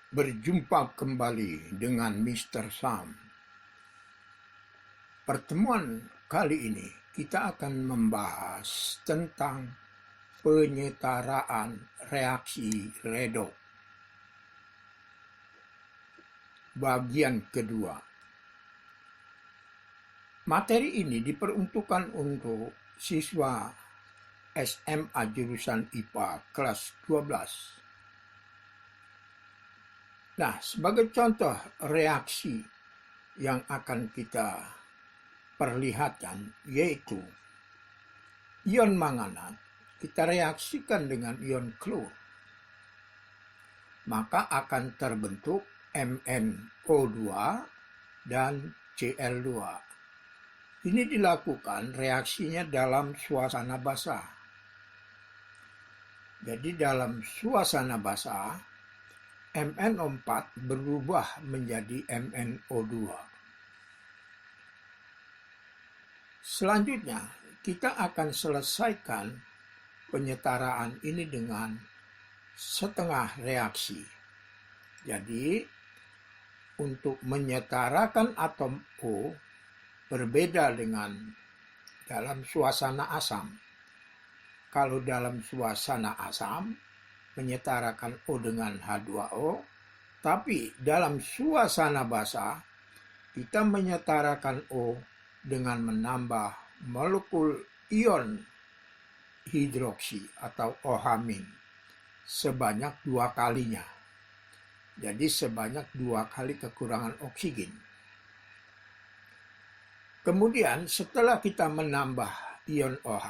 Berjumpa kembali dengan Mr. Sam. Pertemuan kali ini kita akan membahas tentang penyetaraan reaksi redoks. Bagian kedua. Materi ini diperuntukkan untuk siswa SMA jurusan IPA kelas 12. Nah, sebagai contoh reaksi yang akan kita perlihatkan yaitu ion manganat kita reaksikan dengan ion klor, maka akan terbentuk MnO2 dan Cl2. Ini dilakukan reaksinya dalam suasana basah. Jadi dalam suasana basah MnO4 berubah menjadi MnO2. Selanjutnya, kita akan selesaikan penyetaraan ini dengan setengah reaksi. Jadi, untuk menyetarakan atom O berbeda dengan dalam suasana asam. Kalau dalam suasana asam, menyetarakan O dengan H2O, tapi dalam suasana basah, kita menyetarakan O dengan menambah molekul ion hidroksi atau OH- sebanyak 2 kalinya. Jadi sebanyak 2 kali kekurangan oksigen. Kemudian setelah kita menambah ion OH,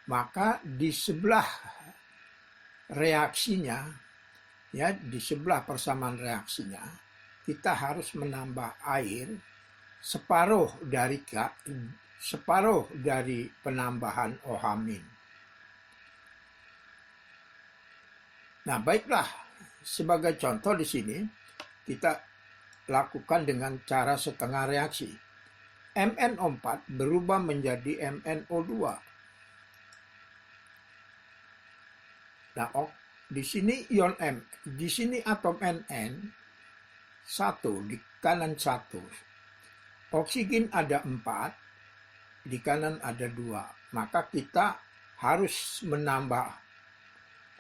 maka di sebelah reaksinya, ya di sebelah persamaan reaksinya, kita harus menambah air separuh dari penambahan OH-. Nah, baiklah, sebagai contoh di sini kita lakukan dengan cara setengah reaksi. MnO4 berubah menjadi MnO2. Nah, di sini ion M, di sini atom Nn 1, di kanan 1. Oksigen ada 4, di kanan ada 2. Maka kita harus menambah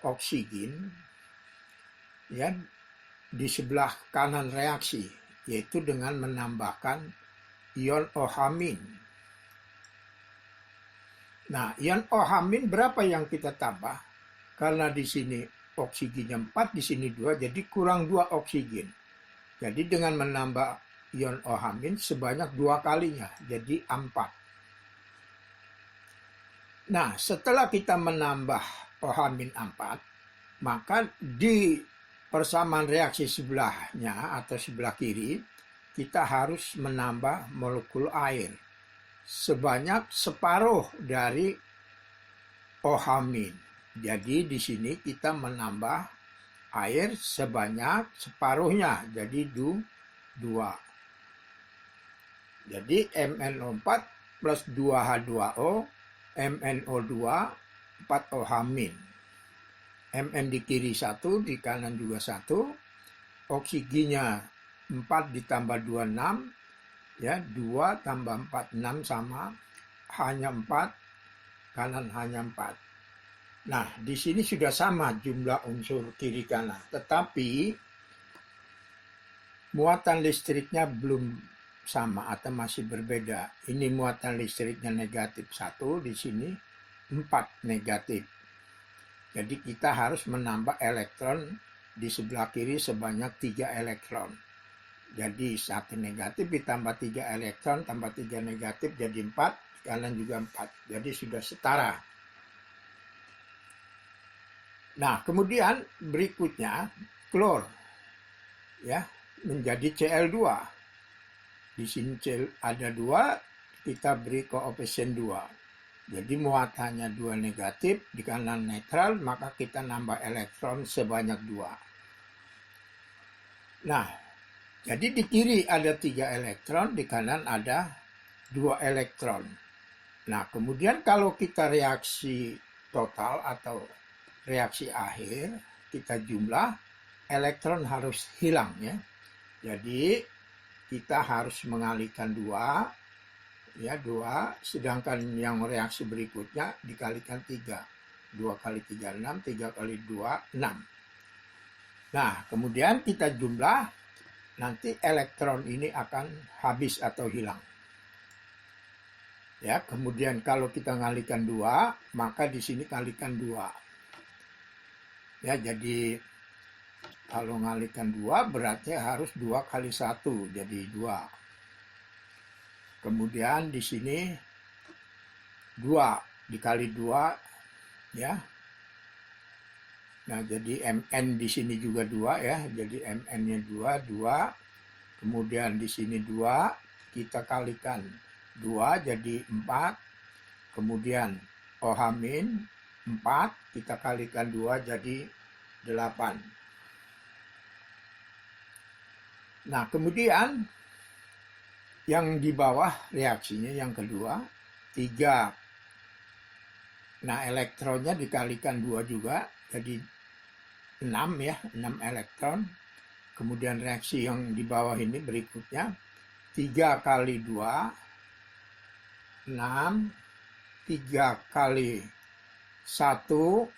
oksigen ya di sebelah kanan reaksi, yaitu dengan menambahkan ion OH-. Nah, ion OH- berapa yang kita tambah? Karena di sini oksigennya 4, di sini 2, jadi kurang 2 oksigen. Jadi dengan menambah ion OH- sebanyak 2 kalinya, jadi 4. Nah, setelah kita menambah OH- 4, maka di persamaan reaksi sebelahnya atau sebelah kiri, kita harus menambah molekul air sebanyak separuh dari OH-. Jadi di sini kita menambah air sebanyak separuhnya, jadi 2. Jadi MnO4 plus 2H2O, MnO2, 4 OH-. Mn di kiri 1, di kanan juga 1. Oksigennya 4 ditambah 2, 6. Ya, 2 tambah 4, 6 sama. Hanya 4, kanan hanya 4. Nah, di sini sudah sama jumlah unsur kiri kanan, tetapi muatan listriknya belum sama atau masih berbeda. Ini muatan listriknya negatif 1, di sini 4 negatif. Jadi kita harus menambah elektron di sebelah kiri sebanyak 3 elektron. Jadi 1 negatif ditambah 3 elektron tambah 3 negatif jadi 4, kanan juga 4. Jadi sudah setara. Nah, kemudian berikutnya klor ya menjadi Cl2. Di sini ada 2, kita beri koefisien 2. Jadi muatannya 2 negatif, di kanan netral, maka kita nambah elektron sebanyak 2. Nah, jadi di kiri ada 3 elektron, di kanan ada 2 elektron. Nah, kemudian kalau kita reaksi total atau reaksi akhir, kita jumlah elektron harus hilang ya. Jadi kita harus mengalihkan 2 ya, 2, sedangkan yang reaksi berikutnya dikalikan 3. 2 kali 3 6, 3 kali 2 6. Nah, kemudian kita jumlah, nanti elektron ini akan habis atau hilang. Ya, kemudian kalau kita ngalihkan 2, maka di sini kalikan 2. Ya, jadi kalau ngalihkan 2 berarti harus 2 kali 1, jadi 2. Kemudian di sini 2 dikali 2 ya. Nah, jadi Mn di sini juga 2 ya. Jadi Mn-nya 2, 2. Kemudian di sini 2, kita kalikan 2 jadi 4. Kemudian OH- 4, kita kalikan 2 jadi 8. Nah, kemudian yang di bawah reaksinya yang kedua, 3. Nah, elektronnya dikalikan 2 juga, jadi 6 ya, 6 elektron. Kemudian reaksi yang di bawah ini berikutnya, 3 kali 2, 6, 3 kali 1,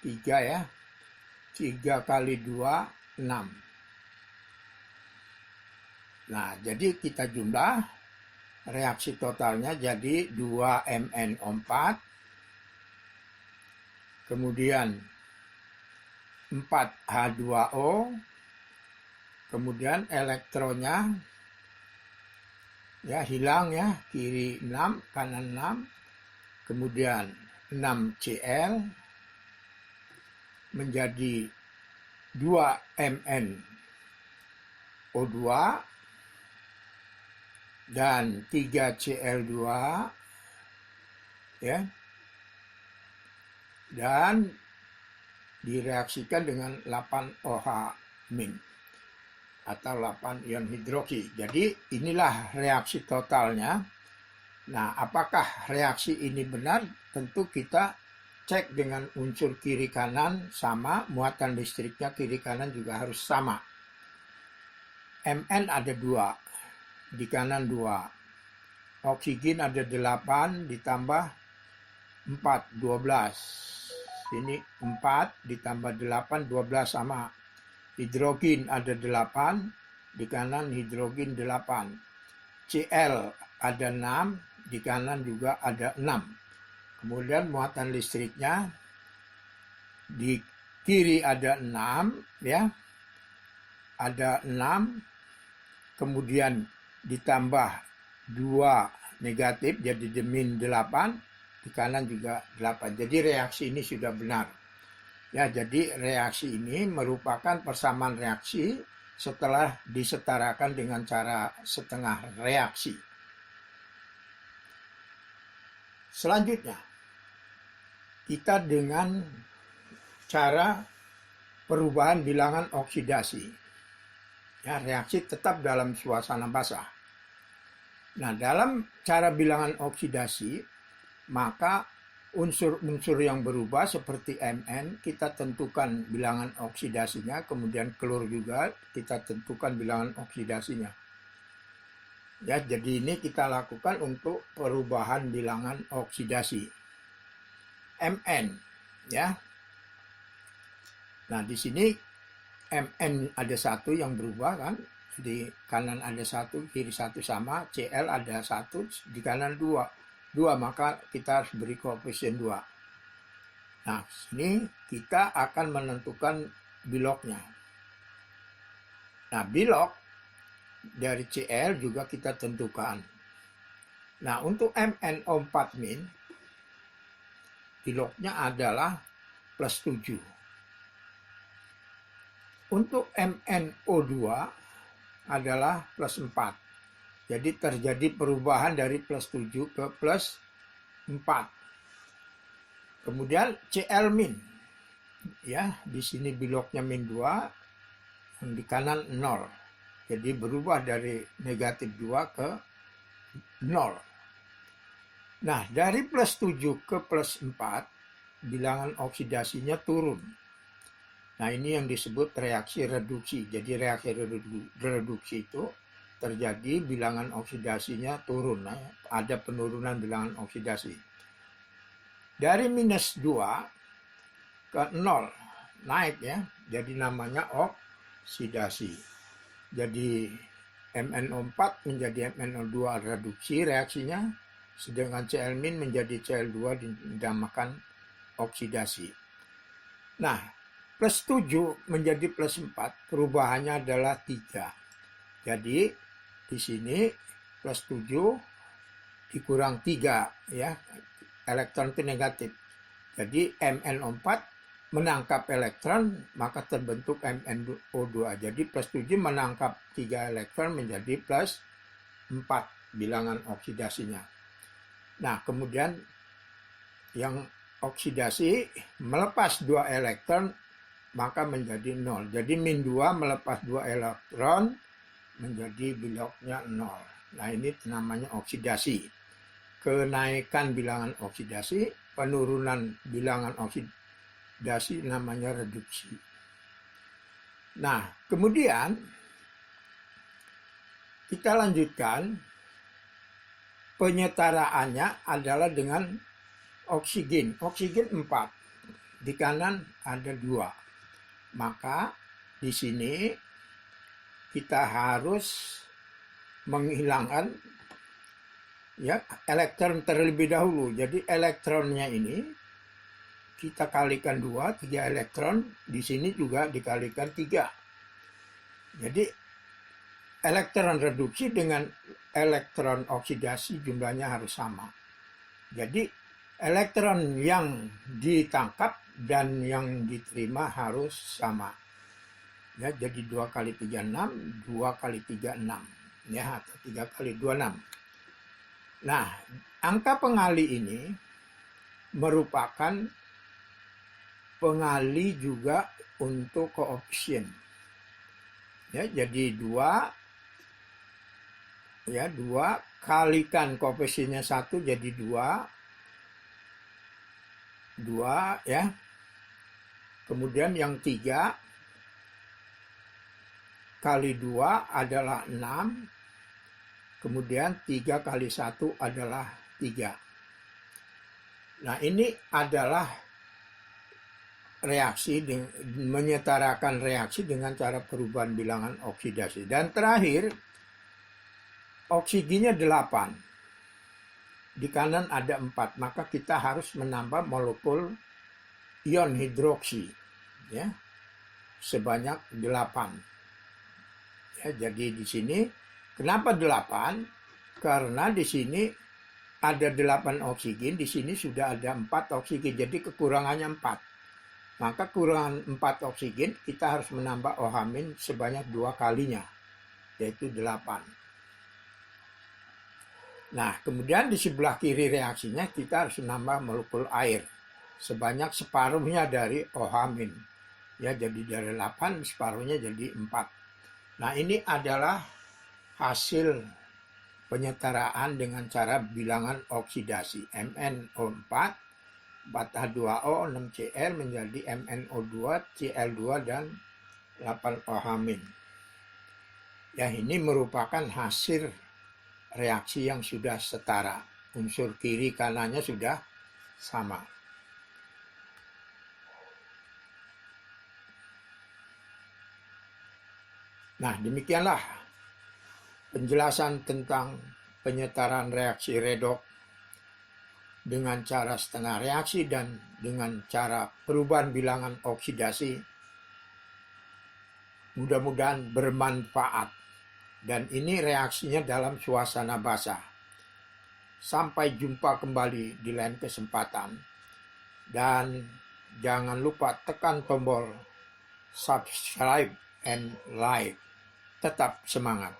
3 ya, 3 kali 2, 6. Nah, jadi kita jumlah, reaksi totalnya jadi 2MnO4, kemudian 4H2O, kemudian elektronnya ya hilang ya, kiri 6, kanan 6, kemudian 6Cl menjadi 2MnO2 dan 3Cl2 ya, dan direaksikan dengan 8OH- atau 8 ion hidroksi. Jadi inilah reaksi totalnya. Nah, apakah reaksi ini benar? Tentu kita cek dengan unsur kiri kanan sama, muatan listriknya kiri kanan juga harus sama. Mn ada 2, di kanan 2. Oksigen ada 8 ditambah 4, 12. Ini 4 ditambah 8, 12 sama. Hidrogen ada 8, di kanan hidrogen 8. Cl ada 6, di kanan juga ada 6. Kemudian muatan listriknya di kiri ada 6 ya. Ada 6, kemudian ditambah 2 negatif jadi min 8, di kanan juga 8. Jadi reaksi ini sudah benar. Ya, jadi reaksi ini merupakan persamaan reaksi setelah disetarakan dengan cara setengah reaksi. Selanjutnya, kita dengan cara perubahan bilangan oksidasi. Ya, reaksi tetap dalam suasana basah. Nah, dalam cara bilangan oksidasi, maka unsur-unsur yang berubah seperti Mn, kita tentukan bilangan oksidasinya, kemudian klor juga kita tentukan bilangan oksidasinya. Ya, jadi ini kita lakukan untuk perubahan bilangan oksidasi. Mn, ya. Nah, di sini Mn ada 1 yang berubah kan, di kanan ada 1, kiri 1 sama, Cl ada 1, di kanan 2, maka kita harus beri koefisien 2. Nah, sini kita akan menentukan biloknya. Nah, bilok dari Cl juga kita tentukan. Nah, untuk MnO4- biloknya adalah plus 7. Untuk MnO2 adalah plus 4. Jadi terjadi perubahan dari plus 7 ke plus 4. Kemudian Cl-, ya, di sini biloknya -2, yang di kanan 0. Jadi berubah dari negatif 2 ke 0. Nah, dari plus 7 ke plus 4, bilangan oksidasinya turun. Nah, ini yang disebut reaksi reduksi. Jadi reaksi reduksi itu terjadi bilangan oksidasinya turun. Nah, ada penurunan bilangan oksidasi. Dari -2 ke 0 naik ya. Jadi namanya oksidasi. Jadi MnO4 menjadi MnO2 reduksi reaksinya, sedangkan Cl- menjadi Cl2 dinamakan oksidasi. Nah, +7 menjadi +4, perubahannya adalah 3. Jadi, di sini +7 dikurang 3, ya, elektron itu negatif. Jadi, MnO4 menangkap elektron, maka terbentuk MnO2. Jadi, +7 menangkap 3 elektron menjadi +4 bilangan oksidasinya. Nah, kemudian yang oksidasi melepas 2 elektron, maka menjadi 0. Jadi -2 melepas 2 elektron menjadi biloknya 0. Nah, ini namanya oksidasi. Kenaikan bilangan oksidasi, penurunan bilangan oksidasi namanya reduksi. Nah, kemudian kita lanjutkan, penyetaraannya adalah dengan oksigen. Oksigen 4. Di kanan ada 2. Maka di sini kita harus menghilangkan ya elektron terlebih dahulu. Jadi elektronnya ini kita kalikan 2, 3 elektron. Di sini juga dikalikan 3. Jadi elektron reduksi dengan elektron oksidasi jumlahnya harus sama. Jadi elektron yang ditangkap dan yang diterima harus sama. Ya, jadi 2 kali 3, 6, 2 kali 3, 6. Ya, atau 3 kali 2, 6. Nah, angka pengali ini merupakan pengali juga untuk koefisien. Ya, jadi 2, ya, 2 kalikan koefisiennya 1 jadi 2. 2 ya. Kemudian yang 3 kali 2 adalah 6. Kemudian 3 kali 1 adalah 3. Nah, ini adalah reaksi, menyetarakan reaksi dengan cara perubahan bilangan oksidasi. Dan terakhir, oksigennya 8. Di kanan ada 4, maka kita harus menambah molekul ion hidroksi ya sebanyak 8. Ya, jadi di sini kenapa 8? Karena di sini ada 8 oksigen, di sini sudah ada 4 oksigen. Jadi kekurangannya 4. Maka kurangan 4 oksigen kita harus menambah OH- sebanyak 2 kalinya, yaitu 8. Nah, kemudian di sebelah kiri reaksinya kita harus menambah molekul air sebanyak separuhnya dari OH-. Ya, jadi dari 8 separuhnya jadi 4. Nah, ini adalah hasil penyetaraan dengan cara bilangan oksidasi. MnO4 4H2O 6Cl menjadi MnO2 Cl2 dan 8 OH-. Ya, ini merupakan hasil reaksi yang sudah setara. Unsur kiri kanannya sudah sama. Nah, demikianlah penjelasan tentang penyetaraan reaksi redoks dengan cara setengah reaksi dan dengan cara perubahan bilangan oksidasi. Mudah-mudahan bermanfaat. Dan ini reaksinya dalam suasana basah. Sampai jumpa kembali di lain kesempatan. Dan jangan lupa tekan tombol subscribe and like. Tetap semangat.